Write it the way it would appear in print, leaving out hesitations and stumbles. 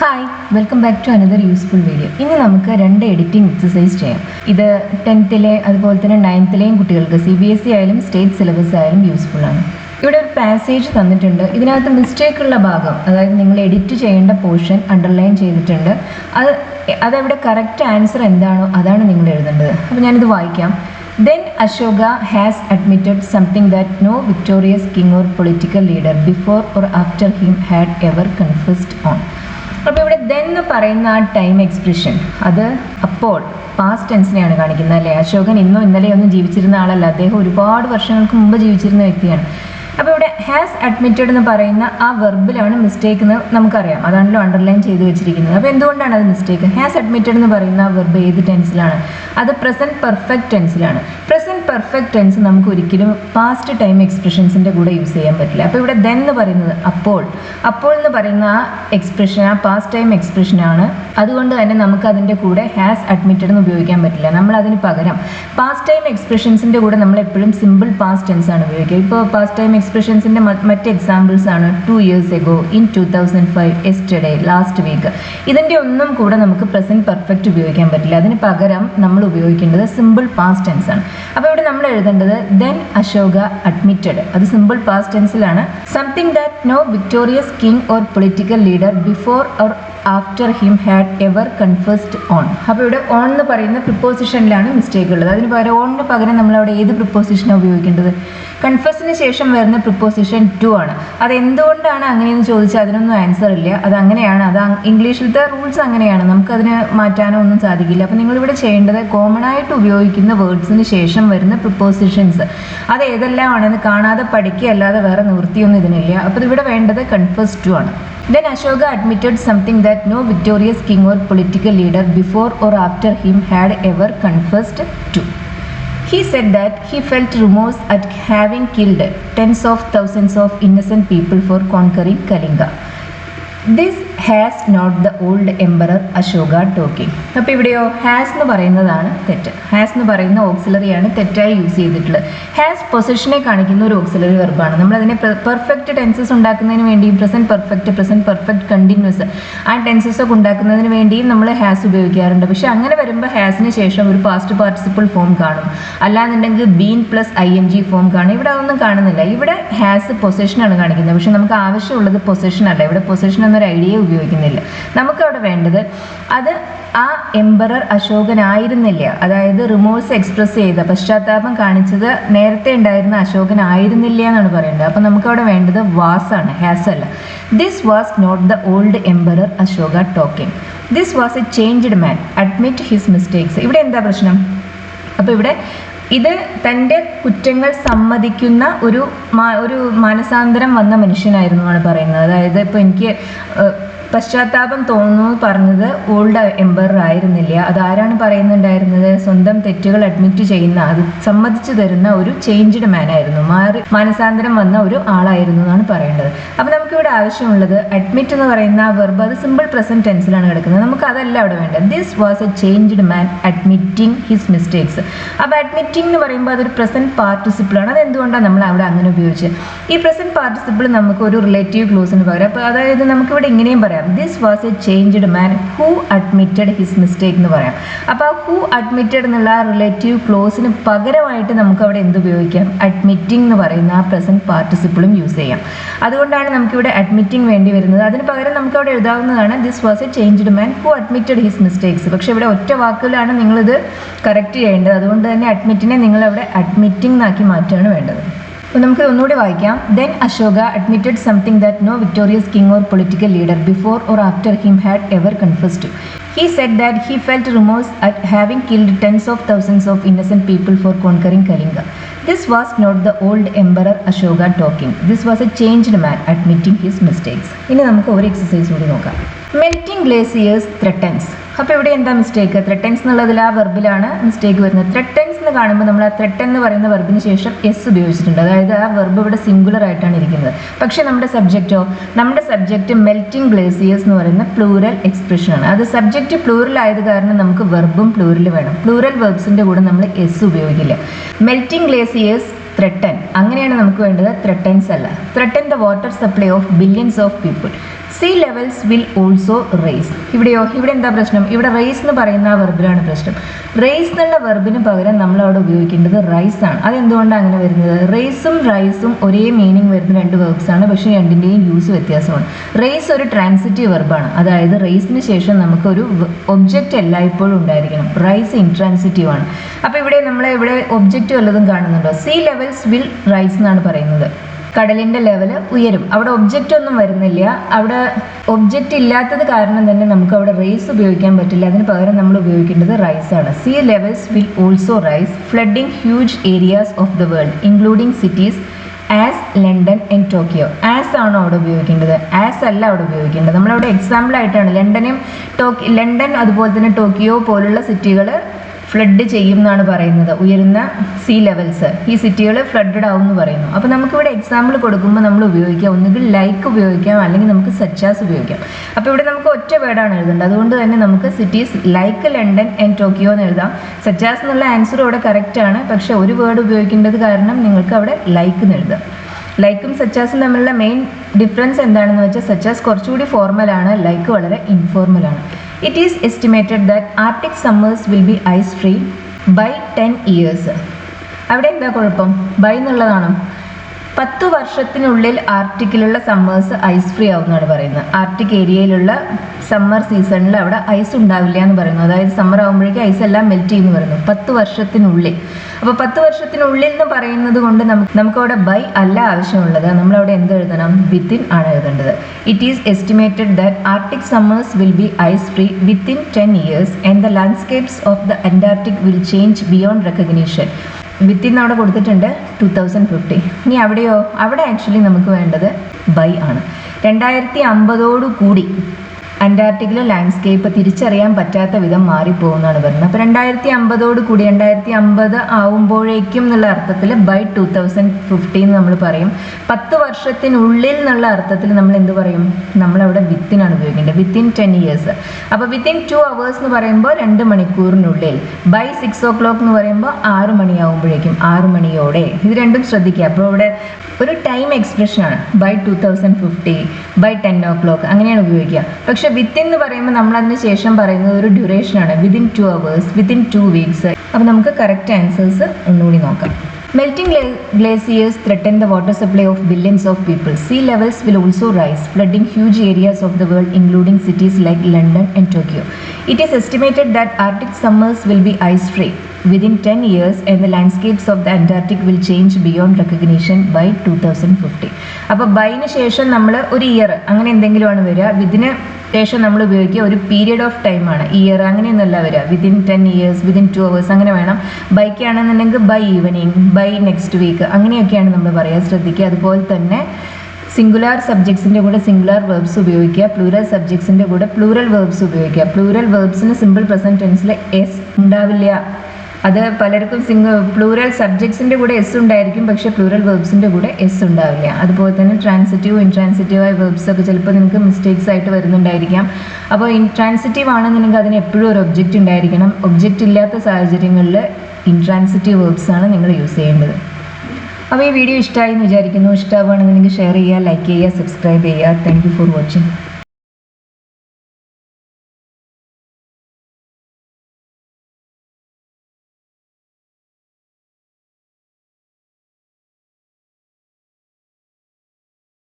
Hi welcome back to another useful video. ഇനി നമുക്ക് രണ്ട് എഡിറ്റിംഗ് എക്സസൈസ് ചെയ്യാം. ഇത് 10th അതുപോലെ തന്നെ 9th കുട്ടികൾക്ക് CBSE ആയാലും സ്റ്റേറ്റ് സിലബസ് ആയാലും യൂസ്ഫുൾ ആണ്. ഇവിടെ ഒരു പാസേജ് തന്നിട്ടുണ്ട്. ഇതിനകത്ത് മിസ്റ്റേക്ക് ഉള്ള ഭാഗം, അതായത് നിങ്ങൾ എഡിറ്റ് ചെയ്യേണ്ട പോർഷൻ അണ്ടർലൈൻ ചെയ്തിട്ടുണ്ട്. അതവിടെ കറക്റ്റ് ആൻസർ എന്താണോ അതാണ് നിങ്ങൾ എഴുതേണ്ടത്. അപ്പോൾ ഞാനിത് വായിക്കാം. Then Ashoka has admitted something that no victorious king or political leader before or after him had ever confessed on. അപ്പോൾ ഇവിടെ ദെൻ എന്ന് പറയുന്ന ആ ടൈം എക്സ്പ്രഷൻ അത് അപ്പോൾ പാസ്റ്റ് ടെൻസിനെയാണ് കാണിക്കുന്നത് അല്ലേ. അശോകൻ ഇന്നോ ഇന്നലെയോ ഒന്നും ജീവിച്ചിരുന്ന ആളല്ല, അദ്ദേഹം ഒരുപാട് വർഷങ്ങൾക്ക് മുമ്പ് ജീവിച്ചിരുന്ന വ്യക്തിയാണ്. അപ്പോൾ ഇവിടെ ഹാസ് അഡ്മിറ്റഡ് എന്ന് പറയുന്ന ആ വെർബിലാണ് മിസ്റ്റേക്ക് എന്ന് നമുക്കറിയാം, അതാണല്ലോ അണ്ടർലൈൻ ചെയ്ത് വെച്ചിരിക്കുന്നത്. അപ്പോൾ എന്തുകൊണ്ടാണ് അത് മിസ്റ്റേക്ക്? ഹാസ് അഡ്മിറ്റഡ് എന്ന് പറയുന്ന ആ വെർബ് ഏത് ടെൻസിലാണ്? അത് പ്രസൻറ്റ് പെർഫെക്റ്റ് ടെൻസിലാണ്. പ്രസൻറ്റ് പെർഫെക്റ്റ് ടെൻസ് നമുക്ക് ഒരിക്കലും പാസ്റ്റ് ടൈം എക്സ്പ്രഷൻസിൻ്റെ കൂടെ യൂസ് ചെയ്യാൻ പറ്റില്ല. അപ്പോൾ ഇവിടെ ദെൻ എന്ന് പറയുന്നത് അപ്പോൾ എന്ന് പറയുന്ന ആ എക്സ്പ്രഷൻ ആ പാസ്റ്റ് ടൈം എക്സ്പ്രഷനാണ്. അതുകൊണ്ട് തന്നെ നമുക്ക് അതിൻ്റെ കൂടെ ഹാസ് അഡ്മിറ്റഡ് എന്ന് ഉപയോഗിക്കാൻ പറ്റില്ല. നമ്മൾ അതിന് പകരം പാസ്റ്റ് ടൈം എക്സ്പ്രഷൻസിൻ്റെ കൂടെ നമ്മൾ എപ്പോഴും സിമ്പിൾ പാസ്റ്റ് ടെൻസ് ആണ് ഉപയോഗിക്കുക. ഇപ്പോൾ പാസ്റ്റ് ടൈം എക്സ്പ്രഷൻസിൻ്റെ മറ്റ് എക്സാമ്പിൾസ് ആണ് 2 years ago, in 2005, yesterday, last week. ഇതിൻ്റെ ഒന്നും കൂടെ നമുക്ക് പ്രസൻറ്റ് പെർഫെക്റ്റ് ഉപയോഗിക്കാൻ പറ്റില്ല. അതിന് പകരം നമ്മൾ ഉപയോഗിക്കേണ്ടത് സിമ്പിൾ പാസ്റ്റ് ടെൻസ് ആണ്. അപ്പോൾ ഇവിടെ നമ്മൾ എഴുതേണ്ടത് ദെൻ അശോക അഡ്മിറ്റഡ്, അത് സിമ്പിൾ പാസ്റ്റ് ടെൻസിലാണ്. Something that no victorious king or political leader before or after him had ever confessed on. അപ്പോൾ ഇവിടെ ഓൺ എന്ന് പറയുന്ന പ്രിപ്പോസിഷനിലാണ് മിസ്റ്റേക്ക് ഉള്ളത്. അതിന് പകരം ഓണിന് പകരം നമ്മൾ അവിടെ ഏത് പ്രിപ്പോസിഷനാണ് ഉപയോഗിക്കേണ്ടത്? കൺഫസിന് ശേഷം വരുന്ന പ്രിപ്പോസിഷൻ ടു ആണ്. അത് എന്തുകൊണ്ടാണ് അങ്ങനെയെന്ന് ചോദിച്ചാൽ അതിനൊന്നും ആൻസർ ഇല്ല. അത് അങ്ങനെയാണ്, അത് ഇംഗ്ലീഷിലത്തെ റൂൾസ് അങ്ങനെയാണ്, നമുക്കതിന് മാറ്റാനോ ഒന്നും സാധിക്കില്ല. അപ്പോൾ നിങ്ങളിവിടെ ചെയ്യേണ്ടത് കോമൺ ആയിട്ട് ഉപയോഗിക്കുന്ന വേർഡ്സിന് ശേഷം വരുന്ന പ്രിപ്പോസിഷൻസ് അത് ഏതെല്ലാമാണെന്ന് കാണാതെ പഠിക്കുക, അല്ലാതെ വേറെ നിവൃത്തിയൊന്നും ഇതിനില്ല. അപ്പോൾ ഇവിടെ വേണ്ടത് കൺഫസ് ടു ആണ്. Then Ashoka admitted something that no victorious king or political leader before or after him had ever confessed to. He said that he felt remorse at having killed tens of thousands of innocent people for conquering Kalinga. This has not the old emperor Ashoka talking. അപ്പോൾ ഇവിടെയോ has എന്ന് പറയുന്നതാണ് തെറ്റ്. Has എന്ന് പറയുന്ന ഓക്സിലറിയാണ് തെറ്റായി use ചെയ്തിട്ടുള്ളത്. Has പൊസിഷനെ കാണിക്കുന്ന ഒരു ഓക്സിലറി വെർബാണ്. നമ്മളതിനെ പെർഫെക്റ്റ് ടെൻസസ് ഉണ്ടാക്കുന്നതിന് വേണ്ടിയും പ്രസൻറ്റ് പെർഫെക്റ്റ് കണ്ടിന്യൂസ് ആ ടെൻസസ് ഒക്കെ ഉണ്ടാക്കുന്നതിന് വേണ്ടിയും നമ്മൾ ഹാസ് ഉപയോഗിക്കാറുണ്ട്. പക്ഷേ അങ്ങനെ വരുമ്പോൾ ഹാസിന് ശേഷം ഒരു പാസ്റ്റ് പാർട്ടിസിപ്പിൾ ഫോം കാണും, അല്ലാന്നുണ്ടെങ്കിൽ ബീൻ പ്ലസ് ING ഫോം കാണും. ഇവിടെ അതൊന്നും കാണുന്നില്ല. ഇവിടെ ഹാസ് പൊസിഷനാണ് കാണിക്കുന്നത്. പക്ഷെ നമുക്ക് ആവശ്യമുള്ളത് പൊസിഷൻ അല്ല. ഇവിടെ പൊസിഷൻ എന്നൊരു ഐഡിയ ഉപയോഗിക്കുന്നില്ല. നമുക്കവിടെ വേണ്ടത് അത് ആ എംപറർ അശോകനായിരുന്നില്ല, അതായത് റിമോഴ്സ് എക്സ്പ്രസ് ചെയ്ത പശ്ചാത്താപം കാണിച്ചത് നേരത്തെ ഉണ്ടായിരുന്ന അശോകനായിരുന്നില്ല എന്നാണ് പറയേണ്ടത്. അപ്പം നമുക്കവിടെ വേണ്ടത് വാസ് ആണ്, ഹാസ് അല്ല. This was not the old emperor Ashoka talking. This was a changed man admit his mistakes. ഇവിടെ എന്താ പ്രശ്നം? അപ്പോൾ ഇവിടെ ഇത് തൻ്റെ കുറ്റങ്ങൾ സമ്മതിക്കുന്ന ഒരു മാനസാന്തരം വന്ന മനുഷ്യനായിരുന്നു എന്നാണ് പറയുന്നത്. അതായത് ഇപ്പോൾ എനിക്ക് പശ്ചാത്താപം തോന്നുന്നു പറഞ്ഞത് ഓൾഡ് എംപറർ ആയിരുന്നില്ല. അതാരാണ് പറയുന്നുണ്ടായിരുന്നത്? സ്വന്തം തെറ്റുകൾ അഡ്മിറ്റ് ചെയ്യുന്ന, അത് സമ്മതിച്ചു തരുന്ന ഒരു ചേഞ്ച്ഡ് മാൻ ആയിരുന്നു, മാനസാന്തരം വന്ന ഒരു ആളായിരുന്നു എന്നാണ് പറയേണ്ടത്. അപ്പോൾ നമുക്കിവിടെ ആവശ്യമുള്ളത് അഡ്മിറ്റ് എന്ന് പറയുന്ന ആ വെർബ് അത് സിമ്പിൾ പ്രസന്റ് ടെൻസിലാണ് കിടക്കുന്നത്. നമുക്ക് അതല്ല അവിടെ വേണ്ടത്. This was a changed man admitting his mistakes. അപ്പോൾ അഡ്മിറ്റിംഗ് എന്ന് പറയുമ്പോൾ അതൊരു പ്രസന്റ് പാർട്ടിസിപ്പിൾ ആണ്. അതെന്തുകൊണ്ടാണ് നമ്മൾ അവിടെ അങ്ങനെ ഉപയോഗിച്ചത്? ഈ പ്രസന്റ് പാർട്ടിസിപ്പിൾ നമുക്ക് ഒരു റിലേറ്റീവ് ക്ലോസിന് പകരം, അപ്പോൾ അതായത് നമുക്കിവിടെ ഇങ്ങനെയും പറയാം, this was a changed man who admitted his mistake എന്ന് പറയാം. അപ്പോൾ ആ ഹൂ അഡ്മിറ്റഡ് എന്നുള്ള ആ റിലേറ്റീവ് ക്ലോസിന് പകരമായിട്ട് നമുക്ക് അവിടെ എന്ത് ഉപയോഗിക്കാം? അഡ്മിറ്റിംഗ് എന്ന് പറയുന്ന ആ പ്രസന്റ് പാർട്ടിസിപ്പിളും യൂസ് ചെയ്യാം. അതുകൊണ്ടാണ് നമുക്കിവിടെ അഡ്മിറ്റിംഗ് വേണ്ടി വരുന്നത്. അതിന് പകരം നമുക്ക് അവിടെ എഴുതാവുന്നതാണ് this was a changed man who admitted his mistakes. പക്ഷേ ഇവിടെ ഒറ്റ വാക്കിലാണ് നിങ്ങളിത് കറക്റ്റ് ചെയ്യേണ്ടത്. അതുകൊണ്ട് തന്നെ അഡ്മിറ്റിനെ നിങ്ങളവിടെ അഡ്മിറ്റിംഗ് എന്നാക്കി മാറ്റുകയാണ് വേണ്ടത്. അപ്പോൾ നമുക്ക് ഒന്നുകൂടി വായിക്കാം. Then Ashoka admitted something that no victorious king or political leader before or after him had ever confused to. He said that he felt remorse at having killed tens of thousands of innocent people for conquering Kalinga. This was not the old emperor Ashoka talking. This was a changed man admitting his mistakes. ഇനി നമുക്ക് ഒരു exercise കൂടി നോക്കാം. Melting glaciers threatens. അപ്പോൾ ഇവിടെ എന്താ mistake? ത്രെട്ടൻസ് എന്നുള്ളതിൽ ആ വെർബിലാണ് മിസ്റ്റേക്ക് വരുന്നത്. ത്രെട്ടൻസ് എന്ന് കാണുമ്പോൾ നമ്മൾ ആ ത്രെട്ടൻ എന്ന് പറയുന്ന വെർബിന് ശേഷം എസ് ഉപയോഗിച്ചിട്ടുണ്ട്. അതായത് ആ വെർബ് ഇവിടെ സിംഗുലർ ആയിട്ടാണ് ഇരിക്കുന്നത്. പക്ഷേ നമ്മുടെ സബ്ജക്റ്റ് മെൽറ്റിംഗ് ഗ്ലേസിയേഴ്സ് എന്ന് പറയുന്ന പ്ലൂറൽ എക്സ്പ്രഷനാണ്. അത് സബ്ജക്റ്റ് പ്ലൂറൽ ആയത് കാരണം നമുക്ക് വെർബും പ്ലൂറൽ വേണം. പ്ലൂറൽ വെർബ്സിൻ്റെ കൂടെ നമ്മൾ എസ് ഉപയോഗിക്കില്ല. മെൽറ്റിംഗ് ഗ്ലേസിയേഴ്സ് ത്രെട്ടൻ, അങ്ങനെയാണ് നമുക്ക് വേണ്ടത്. ത്രെട്ടൻസ് അല്ല. Threaten the water supply of billions of people. Sea levels will also raise. ഇവിടെ എന്താ പ്രശ്നം? ഇവിടെ റേസ് എന്ന് പറയുന്ന ആ വെർബിലാണ് പ്രശ്നം. റേസ് എന്നുള്ള വെർബിന് പകരം നമ്മൾ അവിടെ ഉപയോഗിക്കേണ്ടത് റൈസ് ആണ്. അതെന്തുകൊണ്ടാണ് അങ്ങനെ വരുന്നത്? റേസും റൈസും ഒരേ മീനിങ് വരുന്ന രണ്ട് വെർബ്സ് ആണ്, പക്ഷേ രണ്ടിൻ്റെയും യൂസ് വ്യത്യാസമാണ്. റേസ് ഒരു ട്രാൻസിറ്റീവ് വെർബാണ്, അതായത് റേസിന് ശേഷം നമുക്ക് ഒരു ഒബ്ജക്റ്റ് എല്ലായ്പ്പോഴും ഉണ്ടായിരിക്കണം. റൈസ് ഇൻട്രാൻസിറ്റീവ് ആണ്. അപ്പോൾ ഇവിടെ ഒബ്ജക്റ്റ് വല്ലതും കാണുന്നുണ്ടോ? സീ ലെവൽസ് വിൽ റൈസ് എന്നാണ് പറയുന്നത്. കടലിൻ്റെ ലെവല് ഉയരും. അവിടെ ഒബ്ജക്റ്റ് ഒന്നും വരുന്നില്ല. അവിടെ ഒബ്ജക്റ്റ് ഇല്ലാത്തത് കാരണം തന്നെ നമുക്ക് അവിടെ റേസ് ഉപയോഗിക്കാൻ പറ്റില്ല. അതിന് പകരം നമ്മൾ ഉപയോഗിക്കേണ്ടത് റൈസ് ആണ്. Sea levels will also rise, flooding huge areas of the world including cities as London and Tokyo. As ആണോ അവിടെ ഉപയോഗിക്കേണ്ടത്? ആസ് അല്ല അവിടെ ഉപയോഗിക്കേണ്ടത്. നമ്മളവിടെ എക്സാമ്പിൾ ആയിട്ടാണ് ലണ്ടൻ അതുപോലെ തന്നെ ടോക്കിയോ പോലുള്ള സിറ്റികൾ ഫ്ലഡ് ചെയ്യും എന്നാണ് പറയുന്നത്. ഉയരുന്ന സീ ലെവൽസ് ഈ സിറ്റികൾ ഫ്ലഡഡ് ആവും എന്ന് പറയുന്നു. അപ്പോൾ നമുക്കിവിടെ എക്സാമ്പിൾ കൊടുക്കുമ്പോൾ നമ്മൾ ഉപയോഗിക്കാം, ഒന്നുകിൽ ലൈക്ക് ഉപയോഗിക്കാം, അല്ലെങ്കിൽ നമുക്ക് സച്ചാസ് ഉപയോഗിക്കാം. അപ്പോൾ ഇവിടെ നമുക്ക് ഒറ്റ വേർഡാണ് എഴുതേണ്ടത്. അതുകൊണ്ട് തന്നെ നമുക്ക് cities like London and Tokyo എന്ന് എഴുതാം. സച്ചാസ് എന്നുള്ള ആൻസർ ഇവിടെ കറക്റ്റ് ആണ്, പക്ഷേ ഒരു വേർഡ് ഉപയോഗിക്കേണ്ടത് കാരണം നിങ്ങൾക്ക് അവിടെ ലൈക്ക് എന്ന് എഴുതാം. ലൈക്കും സച്ചാസും തമ്മിലുള്ള മെയിൻ ഡിഫറൻസ് എന്താണെന്ന് വെച്ചാൽ സച്ചാസ് കുറച്ചുകൂടി ഫോർമലാണ്, ലൈക്ക് വളരെ ഇൻഫോർമലാണ്. It is estimated that Arctic summers will be ice free by 10 years. അവിടെ എന്താ കുഴപ്പം? ബൈ എന്നുള്ളതാണോ? 10 വർഷത്തിനുള്ളിൽ ആർട്ടിക്കിലുള്ള സമ്മേഴ്സ് ഐസ് ഫ്രീ ആവുമെന്നാണ് പറയുന്നത്. ആർട്ടിക് ഏരിയയിലുള്ള സമ്മർ സീസണിൽ അവിടെ ഐസ് ഉണ്ടാവില്ല എന്ന് പറയുന്നു. അതായത് സമ്മർ ആകുമ്പോഴേക്കും ഐസ് എല്ലാം മെൽറ്റ് ചെയ്യുമെന്ന് പറയുന്നു 10 വർഷത്തിനുള്ളിൽ. അപ്പോൾ 10 വർഷത്തിനുള്ളിൽ എന്ന് പറയുന്നത് കൊണ്ട് നമുക്കവിടെ ബൈ അല്ല ആവശ്യമുള്ളത്. നമ്മളവിടെ എന്ത് എഴുതണം? വിത്തിൻ ആണ് എഴുതേണ്ടത്. It is estimated that Arctic summers will be ice free within 10 years and the landscapes of the Antarctic will change beyond recognition. Within അവിടെ കൊടുത്തിട്ടുണ്ട് 2050. ഇനി അവിടെ ആക്ച്വലി നമുക്ക് വേണ്ടത് ബൈ ആണ്. 2050 അന്റാർട്ടിക്കിലെ ലാൻഡ്സ്കേപ്പ് തിരിച്ചറിയാൻ പറ്റാത്ത വിധം മാറിപ്പോകുന്നതാണ് പറയുന്നത്. അപ്പോൾ 2050 ആവുമ്പോഴേക്കും എന്നുള്ള അർത്ഥത്തിൽ ബൈ 2050 എന്ന് നമ്മൾ പറയും. 10 വർഷത്തിനുള്ളിൽ എന്നുള്ള അർത്ഥത്തിൽ നമ്മൾ എന്ത് പറയും? നമ്മളവിടെ വിത്തിനാണ് ഉപയോഗിക്കേണ്ടത്. Within 10 years. അപ്പോൾ വിത്തിൻ 2 hours എന്ന് പറയുമ്പോൾ 2 മണിക്കൂറിനുള്ളിൽ. ബൈ 6 o'clock എന്ന് പറയുമ്പോൾ 6 മണിയാവുമ്പോഴേക്കും, 6 മണിയോടെ. ഇത് രണ്ടും ശ്രദ്ധിക്കുക. അപ്പോൾ ഇവിടെ ഒരു ടൈം എക്സ്പ്രഷനാണ്. ബൈ 2050, ബൈ 10 o'clock അങ്ങനെയാണ് ഉപയോഗിക്കുക. പക്ഷെ വിത്തിൻ എന്ന് പറയുമ്പോൾ നമ്മൾ അതിന് ശേഷം പറയുന്നത് ഒരു ഡ്യൂറേഷനാണ്. Within 2 hours, within 2 weeks. അപ്പോൾ നമുക്ക് കറക്റ്റ് ആൻസേഴ്സ് ഒന്നുകൂടി നോക്കാം. Melting glaciers threaten the water supply of billions of people. Sea levels will also rise, flooding huge areas of the world, including cities like London and Tokyo. It is estimated that Arctic summers will be ice-free within 10 years, and the landscapes of the Antarctic will change beyond recognition by 2050. അപ്പോൾ ബൈന് ശേഷം നമ്മൾ ഒരു year അങ്ങനെ എന്തെങ്കിലുമാണ് വരിക. Within ശേഷം നമ്മൾ ഉപയോഗിക്കുക ഒരു പീരിയഡ് ഓഫ് ടൈമാണ്. ഇയർ അങ്ങനെയൊന്നുമല്ല വരിക. വിതിൻ 10 years, വിതിൻ 2 hours അങ്ങനെ വേണം. ബൈക്കാണെന്നുണ്ടെങ്കിൽ by evening, by next week അങ്ങനെയൊക്കെയാണ് നമ്മൾ പറയുക. ശ്രദ്ധിക്കുക. അതുപോലെ തന്നെ സിംഗുലാർ സബ്ജക്ട്സിൻ്റെ കൂടെ സിംഗുലാർ വേർബ്സ് ഉപയോഗിക്കുക. പ്ലൂറൽ സബ്ജക്ട്സിൻ്റെ കൂടെ പ്ലൂറൽ വേർബ്സ് ഉപയോഗിക്കുക. പ്ലൂറൽ വേർബ്സിന് സിമ്പിൾ പ്രസൻറ്റ് ടെൻസിൽ എസ് ഉണ്ടാവില്ല. അത് പലർക്കും പ്ലൂറൽ സബ്ജക്ട്സിൻ്റെ കൂടെ എസ് ഉണ്ടായിരിക്കും, പക്ഷേ പ്ലൂറൽ വേർബ്സിൻ്റെ കൂടെ എസ് ഉണ്ടാവില്ല. അതുപോലെ തന്നെ ട്രാൻസിറ്റീവ് ഇൻട്രാൻസിറ്റീവായ വേർബ്സ് ഒക്കെ ചിലപ്പോൾ നിങ്ങൾക്ക് മിസ്റ്റേക്സ് ആയിട്ട് വരുന്നുണ്ടായിരിക്കാം. അപ്പോൾ ഇൻട്രാൻസിറ്റീവ് ആണെന്നുണ്ടെങ്കിൽ അതിന് എപ്പോഴും ഒരു ഒബ്ജക്റ്റ് ഉണ്ടായിരിക്കണം. ഒബ്ജക്റ്റ് ഇല്ലാത്ത സാഹചര്യങ്ങളിൽ ഇൻട്രാൻസിറ്റീവ് വേർബ്സ് ആണ് നിങ്ങൾ യൂസ് ചെയ്യേണ്ടത്. അപ്പോൾ ഈ വീഡിയോ ഇഷ്ടമായി എന്ന് വിചാരിക്കുന്നു. ഇഷ്ടമാവുകയാണെന്നുണ്ടെങ്കിൽ ഷെയർ ചെയ്യുക, ലൈക്ക് ചെയ്യുക, സബ്സ്ക്രൈബ് ചെയ്യുക. Thank you for watching.